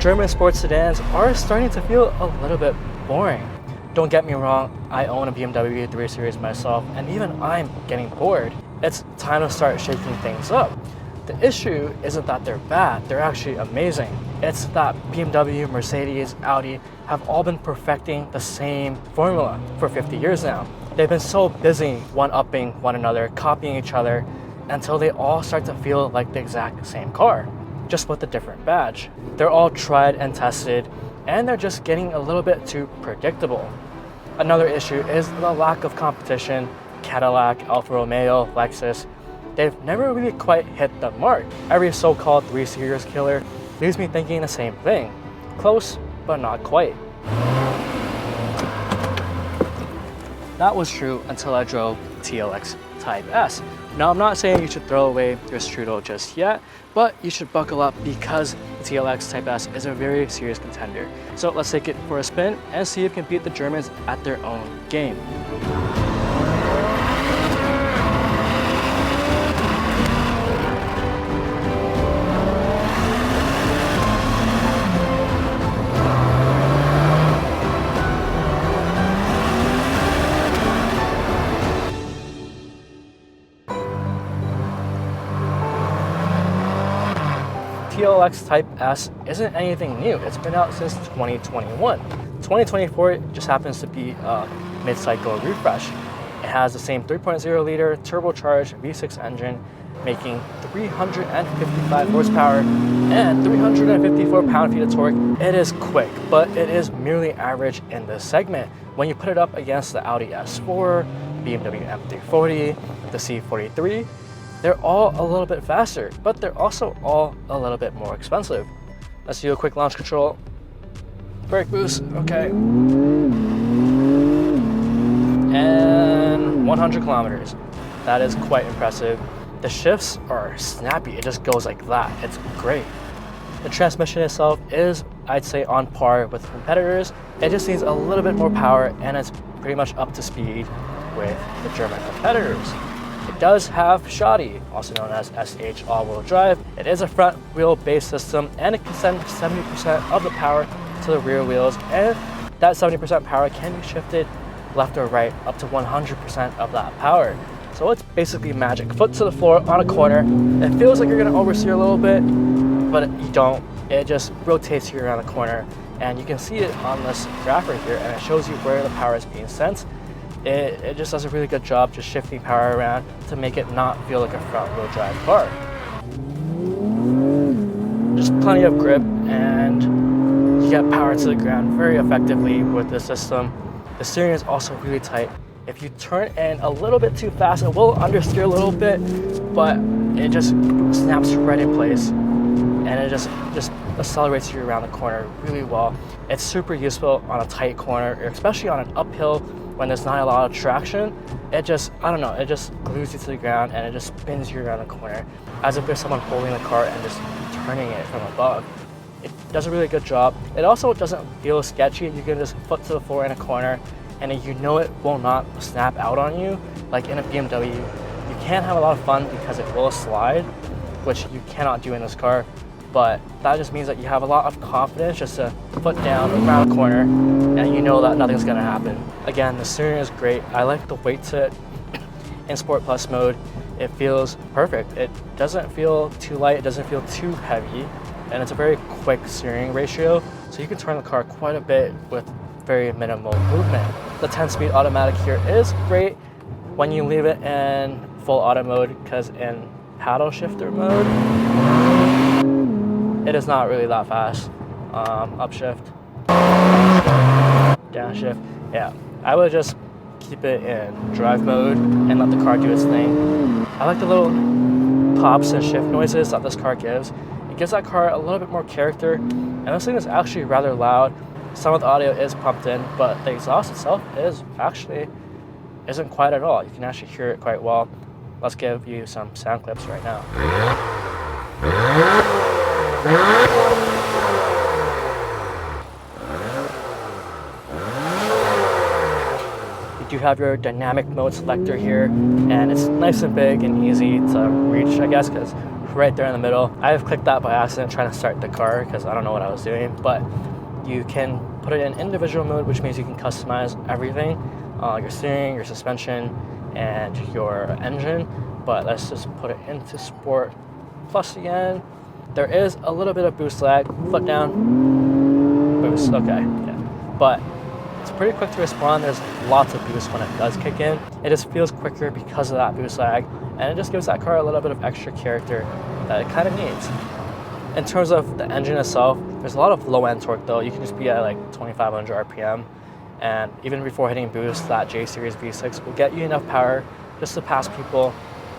German sports sedans are starting to feel a little bit boring. Don't get me wrong, I own a BMW 3 Series myself, and even I'm getting bored. It's time to start shaking things up. The issue isn't that they're bad, they're actually amazing. It's that BMW, Mercedes, Audi have all been perfecting the same formula for 50 years now. They've been so busy one-upping one another, copying each other, until they all start to feel like the exact same car, just with a different badge. They're all tried and tested, and they're just getting a little bit too predictable. Another issue is the lack of competition. Cadillac, Alfa Romeo, Lexus, they've never really quite hit the mark. Every so-called 3 Series killer leaves me thinking the same thing. Close, but not quite. That was true until I drove TLX Type S. Now, I'm not saying you should throw away your strudel just yet, but you should buckle up because the TLX Type S is a very serious contender. So let's take it for a spin and see if it can beat the Germans at their own game. TLX Type S isn't anything new. It's been out since 2021. 2024 just happens to be a mid-cycle refresh. It has the same 3.0 liter turbocharged V6 engine, making 355 horsepower and 354 pound-feet of torque. It is quick, but it is merely average in this segment. When you put it up against the Audi S4, BMW M340, the C43, they're all a little bit faster, but they're also all a little bit more expensive. Let's do a quick launch control. Brake boost, okay. And 100 kilometers. That is quite impressive. The shifts are snappy, it just goes like that. It's great. The transmission itself is, I'd say, on par with competitors. It just needs a little bit more power, and it's pretty much up to speed with the German competitors. It does have Shoddy, also known as SH all-wheel drive. It is a front wheel based system, and it can send 70% of the power to the rear wheels, and that 70% power can be shifted left or right up to 100% of that power. So it's basically magic. Foot to the floor on a corner. It feels like you're gonna oversteer a little bit, but you don't. It just rotates you around the corner, and you can see it on this graph right here, and it shows you where the power is being sent. It just does a really good job just shifting power around to make it not feel like a front wheel drive car. Just plenty of grip, and you get power to the ground very effectively with this system. The steering is also really tight. If you turn in a little bit too fast, it will understeer a little bit, but it just snaps right in place, and it just accelerates you around the corner really well. It's super useful on a tight corner, especially on an uphill when there's not a lot of traction. It just, I don't know, it just glues you to the ground, and it just spins you around the corner as if there's someone holding the car and just turning it from above. It does a really good job. It also doesn't feel sketchy. You can just foot to the floor in a corner, and you know it will not snap out on you. Like in a BMW, you can have a lot of fun because it will slide, which you cannot do in this car. But that just means that you have a lot of confidence just to foot down around a corner, and you know that nothing's gonna happen. Again, the steering is great. I like the weight to it. In Sport Plus mode, it feels perfect. It doesn't feel too light, it doesn't feel too heavy, and it's a very quick steering ratio, so you can turn the car quite a bit with very minimal movement. The 10-speed automatic here is great when you leave it in full auto mode, because in paddle shifter mode, it is not really that fast. Upshift, downshift, yeah. I would just keep it in drive mode and let the car do its thing. I like the little pops and shift noises that this car gives. It gives that car a little bit more character, and this thing is actually rather loud. Some of the audio is pumped in, but the exhaust itself isn't quite at all. You can actually hear it quite well. Let's give you some sound clips right now. You do have your dynamic mode selector here, and it's nice and big and easy to reach, I guess, because right there in the middle. I have clicked that by accident trying to start the car because I don't know what I was doing, but you can put it in individual mode, which means you can customize everything, your steering, your suspension, and your engine. But let's just put it into Sport Plus again. There is a little bit of boost lag. Foot down, boost, okay, yeah. But it's pretty quick to respond. There's lots of boost when it does kick in. It just feels quicker because of that boost lag, and it just gives that car a little bit of extra character that it kind of needs. In terms of the engine itself, there's a lot of low-end torque though. You can just be at like 2,500 RPM, and even before hitting boost, that J Series V6 will get you enough power just to pass people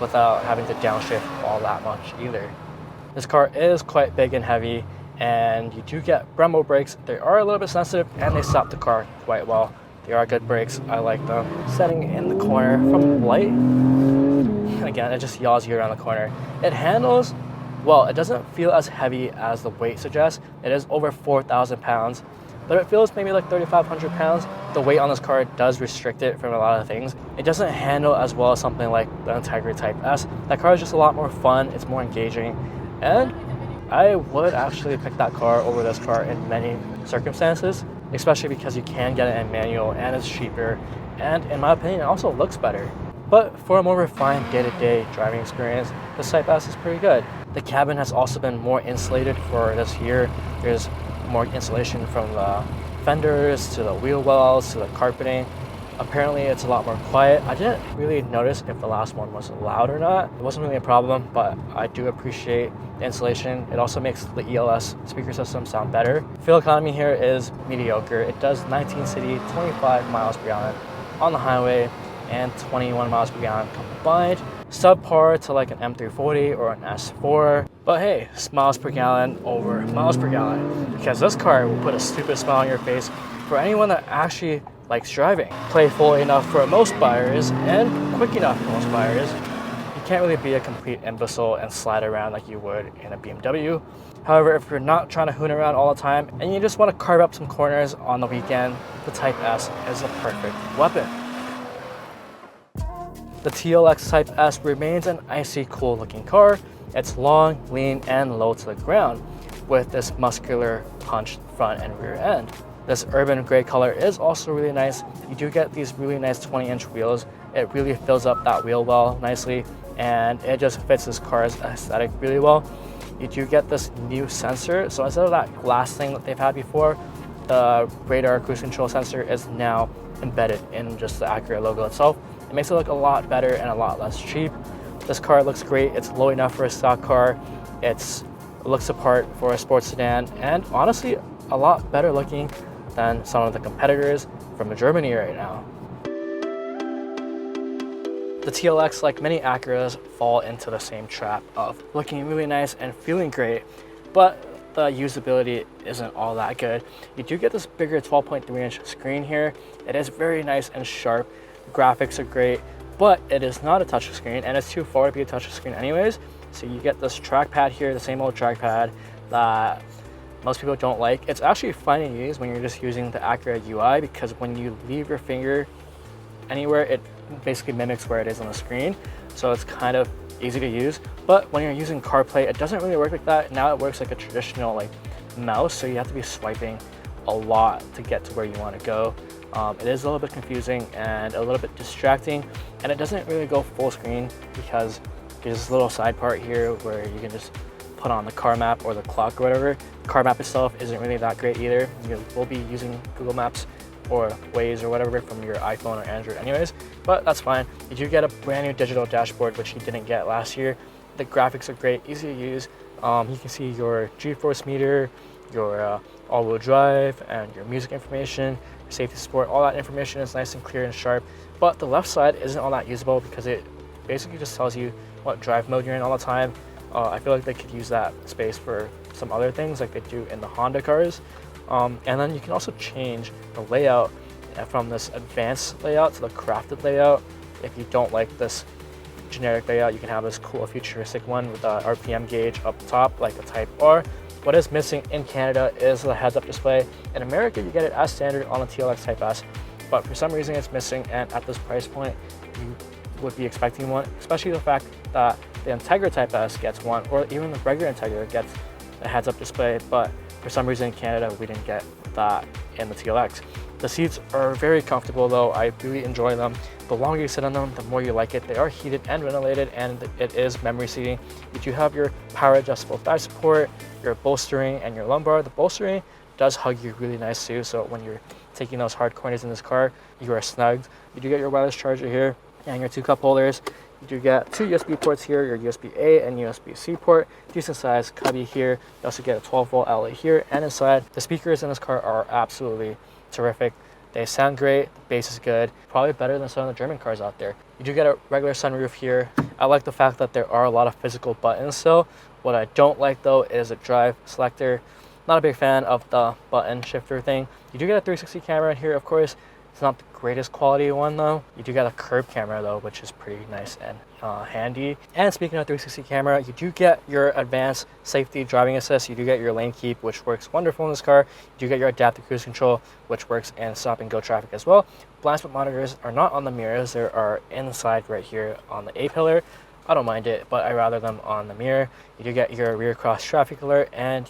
without having to downshift all that much either. This car is quite big and heavy, and you do get Brembo brakes. They are a little bit sensitive, and they stop the car quite well. They are good brakes, I like them. Setting in the corner from light, again, it just yaws you around the corner. It handles, well, it doesn't feel as heavy as the weight suggests. It is over 4,000 pounds, but it feels maybe like 3,500 pounds. The weight on this car does restrict it from a lot of things. It doesn't handle as well as something like the Acura Type S. That car is just a lot more fun, it's more engaging, and I would actually pick that car over this car in many circumstances, especially because you can get it in manual and it's cheaper, and in my opinion, it also looks better. But for a more refined day-to-day driving experience, the Type S is pretty good. The cabin has also been more insulated for this year. There's more insulation from the fenders to the wheel wells to the carpeting. Apparently it's a lot more quiet. I didn't really notice if the last one was loud or not. It wasn't really a problem, but I do appreciate the insulation. It also makes the ELS speaker system sound better. Fuel economy here is mediocre. It does 19 city, 25 miles per gallon on the highway, and 21 miles per gallon combined. Subpar to like an M340 or an S4, but hey, miles per gallon over miles per gallon, because this car will put a stupid smile on your face for anyone that actually likes driving. Playful enough for most buyers and quick enough for most buyers. You can't really be a complete imbecile and slide around like you would in a BMW. However, if you're not trying to hoon around all the time and you just want to carve up some corners on the weekend, the Type S is a perfect weapon. The TLX Type S remains an icy cool looking car. It's long, lean, and low to the ground with this muscular punched front and rear end. This urban gray color is also really nice. You do get these really nice 20-inch wheels. It really fills up that wheel well nicely, and it just fits this car's aesthetic really well. You do get this new sensor. So instead of that glass thing that they've had before, the radar cruise control sensor is now embedded in just the Acura logo itself. It makes it look a lot better and a lot less cheap. This car looks great. It's low enough for a stock car. It looks apart for a sports sedan, and honestly, a lot better looking than some of the competitors from Germany right now. The TLX, like many Acuras, fall into the same trap of looking really nice and feeling great, but the usability isn't all that good. You do get this bigger 12.3-inch screen here. It is very nice and sharp. The graphics are great, but it is not a touchscreen, and it's too far to be a touchscreen anyways. So you get this trackpad here, the same old trackpad that most people don't like. It's actually fine to use when you're just using the Acura UI, because when you leave your finger anywhere, it basically mimics where it is on the screen. So it's kind of easy to use. But when you're using CarPlay, it doesn't really work like that. Now it works like a traditional mouse, so you have to be swiping a lot to get to where you want to go. It is a little bit confusing and a little bit distracting, and it doesn't really go full screen because there's this little side part here where you can just put on the car map or the clock or whatever. The car map itself isn't really that great either. You will be using Google Maps or Waze or whatever from your iPhone or Android anyways, but that's fine. You do get a brand new digital dashboard, which you didn't get last year. The graphics are great, easy to use. You can see your G-force meter, your all-wheel drive, and your music information, your safety support. All that information is nice and clear and sharp, but the left side isn't all that usable because it basically just tells you what drive mode you're in all the time. I feel like they could use that space for some other things like they do in the Honda cars. And then you can also change the layout from this advanced layout to the crafted layout. If you don't like this generic layout, you can have this cool futuristic one with the RPM gauge up top like the Type R. What is missing in Canada is the heads-up display. In America, you get it as standard on the TLX Type S, but for some reason it's missing, and at this price point, you would be expecting one, especially the fact that the Integra Type S gets one, or even the regular Integra gets a heads-up display, but for some reason in Canada, we didn't get that in the TLX. The seats are very comfortable though. I really enjoy them. The longer you sit on them, the more you like it. They are heated and ventilated, and it is memory seating. You do have your power adjustable thigh support, your bolstering, and your lumbar. The bolstering does hug you really nice too, so when you're taking those hard corners in this car, you are snugged. You do get your wireless charger here and your 2 cup holders. You do get 2 USB ports here, your USB-A and USB-C port, decent size cubby here. You also get a 12-volt outlet here and inside. The speakers in this car are absolutely terrific. They sound great, the bass is good, probably better than some of the German cars out there. You do get a regular sunroof here. I like the fact that there are a lot of physical buttons still. What I don't like though is a drive selector. Not a big fan of the button shifter thing. You do get a 360 camera in here, of course. It's not the greatest quality one though. You do get a curved camera though, which is pretty nice and handy. And speaking of 360 camera, you do get your advanced safety driving assist. You do get your lane keep, which works wonderful in this car. You do get your adaptive cruise control, which works in stop and go traffic as well. Blind spot monitors are not on the mirrors. They are inside right here on the A-pillar. I don't mind it, but I rather them on the mirror. You do get your rear cross traffic alert and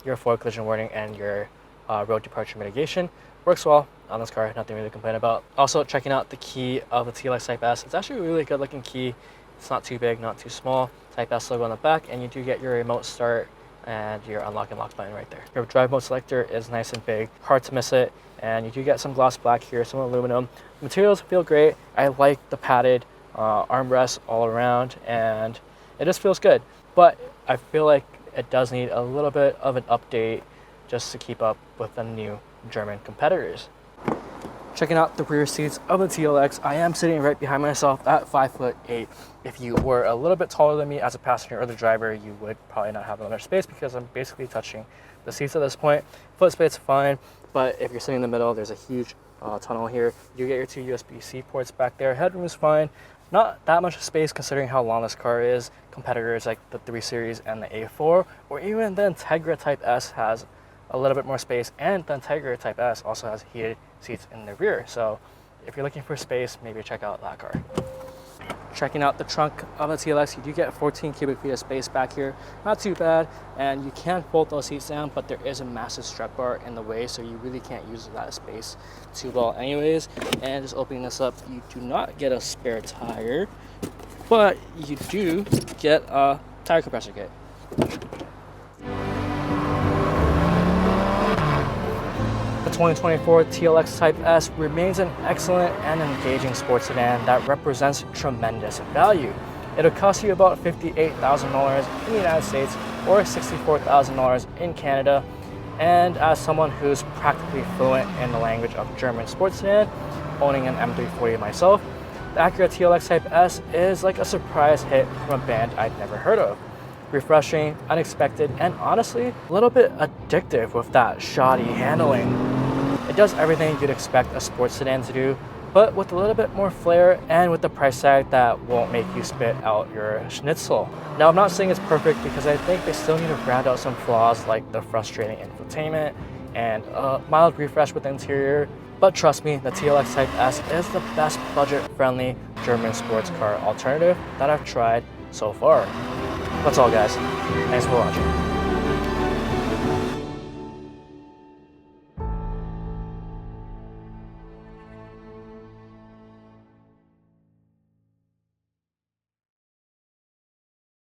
your forward collision warning and your road departure mitigation. Works well on this car, nothing really to complain about. Also checking out the key of the TLX Type S. It's actually a really good looking key. It's not too big, not too small. Type S logo on the back, and you do get your remote start and your unlock and lock button right there. Your drive mode selector is nice and big, hard to miss it, and you do get some gloss black here, some aluminum. The materials feel great. I like the padded armrests all around, and it just feels good. But I feel like it does need a little bit of an update just to keep up with the new German competitors. Checking out the rear seats of the TLX, I am sitting right behind myself at 5'8". If you were a little bit taller than me as a passenger or the driver, you would probably not have enough space because I'm basically touching the seats at this point. Foot space fine, but if you're sitting in the middle, there's a huge tunnel here. You get your 2 USB-C ports back there. Headroom is fine. Not that much space considering how long this car is. Competitors like the 3 Series and the A4, or even the Integra Type S has a little bit more space, and the Integra Type S also has heated seats in the rear. So if you're looking for space, maybe check out that car. Checking out the trunk of the TLX, you do get 14 cubic feet of space back here. Not too bad, and you can fold those seats down, but there is a massive strut bar in the way, so you really can't use that space too well anyways. And just opening this up, you do not get a spare tire, but you do get a tire compressor kit. The 2024 TLX Type S remains an excellent and engaging sports sedan that represents tremendous value. It'll cost you about $58,000 in the United States or $64,000 in Canada. And as someone who's practically fluent in the language of German sports sedan, owning an M340 myself, the Acura TLX Type S is like a surprise hit from a band I'd never heard of. Refreshing, unexpected, and honestly, a little bit addictive with that shoddy handling. It does everything you'd expect a sports sedan to do, but with a little bit more flair and with the price tag that won't make you spit out your schnitzel. Now, I'm not saying it's perfect because I think they still need to round out some flaws like the frustrating infotainment and a mild refresh with the interior, but trust me, the TLX Type S is the best budget-friendly German sports car alternative that I've tried so far. That's all, guys. Thanks for watching.